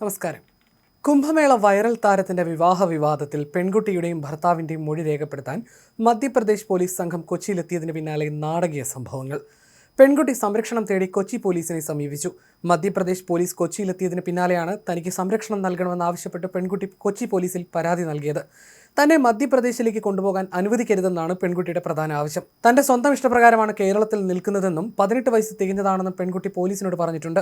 നമസ്കാരം. കുംഭമേള വൈറൽ താരത്തിന്റെ വിവാഹ വിവാദത്തിൽ പെൺകുട്ടിയുടെയും ഭർത്താവിന്റെയും മൊഴി രേഖപ്പെടുത്താൻ മധ്യപ്രദേശ് പോലീസ് സംഘം കൊച്ചിയിലെത്തിയതിന് പിന്നാലെ നാടകീയ സംഭവങ്ങൾ. പെൺകുട്ടി സംരക്ഷണം തേടി കൊച്ചി പോലീസിനെ സമീപിച്ചു. മധ്യപ്രദേശ് പോലീസ് കൊച്ചിയിലെത്തിയതിന് പിന്നാലെയാണ് തനിക്ക് സംരക്ഷണം നൽകണമെന്നാവശ്യപ്പെട്ട് പെൺകുട്ടി കൊച്ചി പോലീസിൽ പരാതി നൽകിയത്. തന്നെ മധ്യപ്രദേശിലേക്ക് കൊണ്ടുപോകാൻ അനുവദിക്കരുതെന്നാണ് പെൺകുട്ടിയുടെ പ്രധാന ആവശ്യം. തന്റെ സ്വന്തം ഇഷ്ടപ്രകാരമാണ് കേരളത്തിൽ നിൽക്കുന്നതെന്നും 18 വയസ്സ് തികഞ്ഞതാണെന്നും പെൺകുട്ടി പോലീസിനോട് പറഞ്ഞിട്ടുണ്ട്.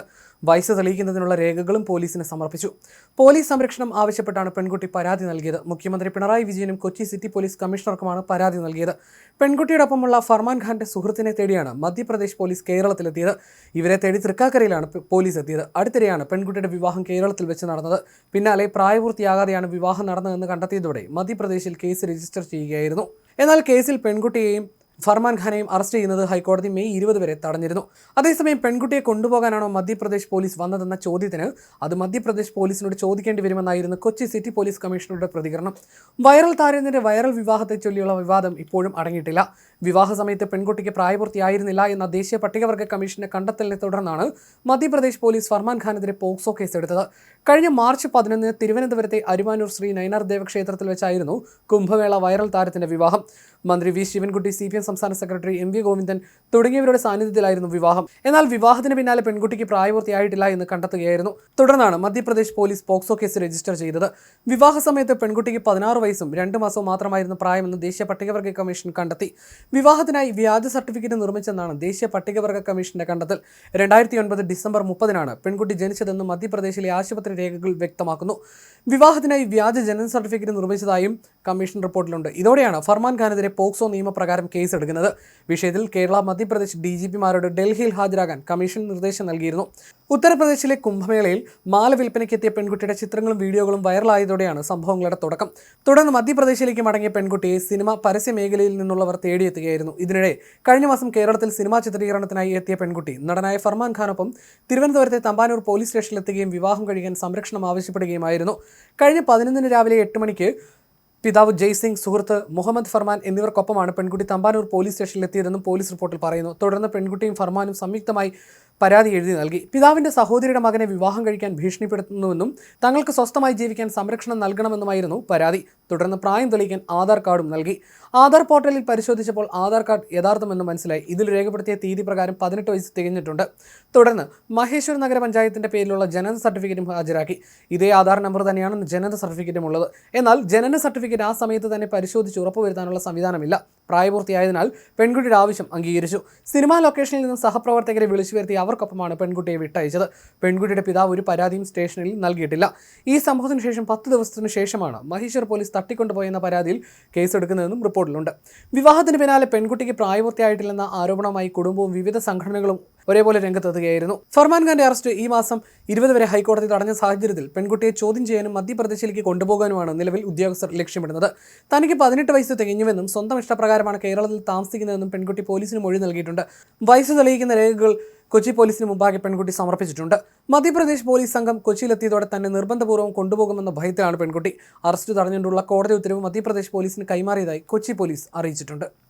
വയസ്സ് തെളിയിക്കുന്നതിനുള്ള രേഖകളും പോലീസിന് സമർപ്പിച്ചു. പോലീസ് സംരക്ഷണം ആവശ്യപ്പെട്ടാണ് പെൺകുട്ടി പരാതി നൽകിയത്. മുഖ്യമന്ത്രി പിണറായി വിജയനും കൊച്ചി സിറ്റി പോലീസ് കമ്മീഷണർക്കുമാണ് പരാതി നൽകിയത്. പെൺകുട്ടിയോടൊപ്പമുള്ള ഫർമാൻ ഖാന്റെ സുഹൃത്തിനെ തേടിയാണ് മധ്യപ്രദേശ് പോലീസ് കേരളത്തിലെത്തിയത്. ഇവരെ തേടി തൃക്കാക്കരയിലാണ് പോലീസ് എത്തിയത്. അടുത്തിടെയാണ് പെൺകുട്ടിയുടെ വിവാഹം കേരളത്തിൽ വെച്ച് നടന്നത്. പിന്നാലെ പ്രായപൂർത്തിയാകാതെയാണ് വിവാഹം നടന്നതെന്ന് കണ്ടെത്തിയതോടെ മധ്യപ്രദേശിൽ കേസ് രജിസ്റ്റർ ചെയ്യുകയായിരുന്നു. എന്നാൽ കേസിൽ പെൺകുട്ടിയെയും ഫർമാൻ ഖാനെയും അറസ്റ്റ് ചെയ്യുന്നത് ഹൈക്കോടതി മെയ് 20 വരെ തടഞ്ഞിരുന്നു. അതേസമയം പെൺകുട്ടിയെ കൊണ്ടുപോകാനാണോ മധ്യപ്രദേശ് പോലീസ് വന്നതെന്ന ചോദ്യത്തിന് അത് മധ്യപ്രദേശ് പോലീസിനോട് ചോദിക്കേണ്ടി വരുമെന്നായിരുന്നു കൊച്ചി സിറ്റി പോലീസ് കമ്മീഷണറുടെ പ്രതികരണം. വൈറൽ താരത്തിന്റെ വൈറൽ വിവാഹത്തെ ചൊല്ലിയുള്ള വിവാദം ഇപ്പോഴും അടങ്ങിയിട്ടില്ല. വിവാഹ സമയത്ത് പെൺകുട്ടിക്ക് പ്രായപൂർത്തിയായിരുന്നില്ല എന്ന ദേശീയ പട്ടികവർഗ കമ്മീഷന്റെ കണ്ടെത്തലിനെ തുടർന്നാണ് മധ്യപ്രദേശ് പോലീസ് ഫർമാൻ ഖാനെതിരെ പോക്സോ കേസെടുത്തത്. കഴിഞ്ഞ മാർച്ച് 11 തിരുവനന്തപുരത്തെ അരുമാനൂർ ശ്രീ നയനാർ ദേവക്ഷേത്രത്തിൽ വെച്ചായിരുന്നു കുംഭമേള വൈറൽ താരത്തിന്റെ വിവാഹം. മന്ത്രി വി ശിവൻകുട്ടി, CPM സംസ്ഥാന സെക്രട്ടറി MV ഗോവിന്ദൻ തുടങ്ങിയവരുടെ സാന്നിധ്യത്തിലായിരുന്നു വിവാഹം. എന്നാൽ വിവാഹത്തിന് പിന്നാലെ പെൺകുട്ടിക്ക് പ്രായപൂർത്തിയായിട്ടില്ല എന്ന് കണ്ടെത്തുകയായിരുന്നു. തുടർന്നാണ് Madhya Pradesh police POCSO case register ചെയ്തത്. വിവാഹ സമയത്ത് പെൺകുട്ടിക്ക് 16 വയസ്സും 2 മാസവും മാത്രമായിരുന്നു പ്രായമെന്ന് ദേശീയ പട്ടികവർഗ കമ്മീഷൻ കണ്ടെത്തി. വിവാഹത്തിനായി വ്യാജ സർട്ടിഫിക്കറ്റ് നിർമ്മിച്ചെന്നാണ് ദേശീയ പട്ടികവർഗ കമ്മീഷന്റെ കണ്ടെത്തൽ. 2009 ഡിസംബർ 30 പെൺകുട്ടി ജനിച്ചതെന്ന് മധ്യപ്രദേശിലെ ആശുപത്രി രേഖകൾ വ്യക്തമാക്കുന്നു. വിവാഹത്തിനായി വ്യാജ ജനന സർട്ടിഫിക്കറ്റ് നിർമ്മിച്ചതായും കമ്മീഷൻ റിപ്പോർട്ടിലുണ്ട്. ഇതോടെയാണ് ഫർമാൻ ഖാനെതിരെ പോക്സോ നിയമപ്രകാരം കേസെടുക്കുന്നത്. വിഷയത്തിൽ കേരള, മധ്യപ്രദേശ് DGPമാരോട് ഡൽഹിയിൽ ഹാജരാകാൻ കമ്മീഷൻ നിർദ്ദേശം നൽകിയിരുന്നു. ഉത്തർപ്രദേശിലെ കുംഭമേളയിൽ മാല വിൽപ്പനയ്ക്കെത്തിയ പെൺകുട്ടിയുടെ ചിത്രങ്ങളും വീഡിയോകളും വൈറലായതോടെയാണ് സംഭവങ്ങളുടെ തുടക്കം. തുടർന്ന് മധ്യപ്രദേശിലേക്ക് മടങ്ങിയ പെൺകുട്ടിയെ സിനിമ പരസ്യ മേഖലയിൽ നിന്നുള്ളവർ തേടിയെത്തുകയായിരുന്നു. ഇതിനിടെ കഴിഞ്ഞ മാസം കേരളത്തിൽ സിനിമാ ചിത്രീകരണത്തിനായി എത്തിയ പെൺകുട്ടി നടനായ ഫർമാൻ ഖാനൊപ്പം തിരുവനന്തപുരത്തെ തമ്പാനൂർ പോലീസ് സ്റ്റേഷനിലെത്തുകയും വിവാഹം കഴിക്കാൻ സംരക്ഷണം ആവശ്യപ്പെടുകയുമായിരുന്നു. കഴിഞ്ഞ 11 രാവിലെ 8 മണിക്ക് പിതാവ് ജയ്സിംഗ്, സുഹൃത്ത് മുഹമ്മദ് ഫർമാൻ എന്നിവർക്കൊപ്പമാണ് പെൺകുട്ടി തമ്പാനൂർ പോലീസ് സ്റ്റേഷനിലെത്തിയതെന്നും പോലീസ് റിപ്പോർട്ടിൽ പറയുന്നു. തുടർന്ന് പെൺകുട്ടിയും ഫർമാനും സംയുക്തമായി പരാതി എഴുതി നൽകി. പിതാവിന്റെ സഹോദരിയുടെ മകനെ വിവാഹം കഴിക്കാൻ ഭീഷണിപ്പെടുത്തുന്നുവെന്നും തങ്ങൾക്ക് സ്വസ്ഥമായി ജീവിക്കാൻ സംരക്ഷണം നൽകണമെന്നുമായിരുന്നു പരാതി. തുടർന്ന് പ്രായം തെളിയിക്കാൻ ആധാർ കാർഡും നൽകി. ആധാർ പോർട്ടലിൽ പരിശോധിച്ചപ്പോൾ ആധാർ കാർഡ് യഥാർത്ഥമെന്ന് മനസ്സിലായി. ഇതിൽ രേഖപ്പെടുത്തിയ തീയതി പ്രകാരം 18 വയസ്സ് തികഞ്ഞിട്ടുണ്ട്. തുടർന്ന് മഹേശ്വർ നഗരപഞ്ചായത്തിന്റെ പേരിലുള്ള ജനന സർട്ടിഫിക്കറ്റും ഹാജരാക്കി. ഇതേ ആധാർ നമ്പർ തന്നെയാണ് ജനന സർട്ടിഫിക്കറ്റും ഉള്ളത്. എന്നാൽ ജനന സർട്ടിഫിക്കറ്റ് ആ സമയത്ത് തന്നെ പരിശോധിച്ച് ഉറപ്പുവരുത്താനുള്ള സംവിധാനമില്ല. പ്രായപൂർത്തിയായതിനാൽ പെൺകുട്ടിയുടെ ആവശ്യം അംഗീകരിച്ചു. സിനിമാ ലൊക്കേഷനിൽ നിന്ന് സഹപ്രവർത്തകരെ വിളിച്ചു വരുത്തി അവർക്കൊപ്പമാണ് പെൺകുട്ടിയെ വിട്ടയച്ചത്. പെൺകുട്ടിയുടെ പിതാവ് ഒരു പരാതിയും സ്റ്റേഷനിൽ നൽകിയിട്ടില്ല. ഈ സംഭവത്തിന് ശേഷം 10 ദിവസത്തിനു ശേഷമാണ് മഹേശ്വർ പോലീസ് തട്ടിക്കൊണ്ടുപോയെന്ന പരാതിയിൽ കേസെടുക്കുന്നതെന്നും റിപ്പോർട്ടിലുണ്ട്. വിവാഹത്തിന് പിന്നാലെ പെൺകുട്ടിക്ക് പ്രായപൂർത്തിയായിട്ടില്ലെന്ന ആരോപണവുമായി കുടുംബവും വിവിധ സംഘടനകളും ഒരേപോലെ രംഗത്തെത്തുകയായിരുന്നു. ഫർമാൻ ഖാന്റെ അറസ്റ്റ് ഈ മാസം 20 വരെ ഹൈക്കോടതി തടഞ്ഞ സാഹചര്യത്തിൽ പെൺകുട്ടിയെ ചോദ്യം ചെയ്യാനും മധ്യപ്രദേശിലേക്ക് കൊണ്ടുപോകാനുമാണ് നിലവിൽ ഉദ്യോഗസ്ഥർ ലക്ഷ്യമിടുന്നത്. തനിക്ക് 18 വയസ്സ് തികഞ്ഞുവെന്നും സ്വന്തം ഇഷ്ടപ്രകാരമാണ് കേരളത്തിൽ താമസിക്കുന്നതെന്നും പെൺകുട്ടി പോലീസിന് മൊഴി നൽകിയിട്ടുണ്ട്. വയസ്സ് തെളിയിക്കുന്ന രേഖകൾ കൊച്ചി പോലീസിന് മുമ്പാകെ പെൺകുട്ടി സമർപ്പിച്ചിട്ടുണ്ട്. മധ്യപ്രദേശ് പോലീസ് സംഘം കൊച്ചിയിലെത്തിയതോടെ തന്നെ നിർബന്ധപൂർവ്വം കൊണ്ടുപോകുമെന്ന ഭയത്തിലാണ് പെൺകുട്ടി. അറസ്റ്റ് തടഞ്ഞുകൊണ്ടുള്ള കോടതി ഉത്തരവ് മധ്യപ്രദേശ് പോലീസിന് കൈമാറിയതായി കൊച്ചി പോലീസ് അറിയിച്ചിട്ടുണ്ട്.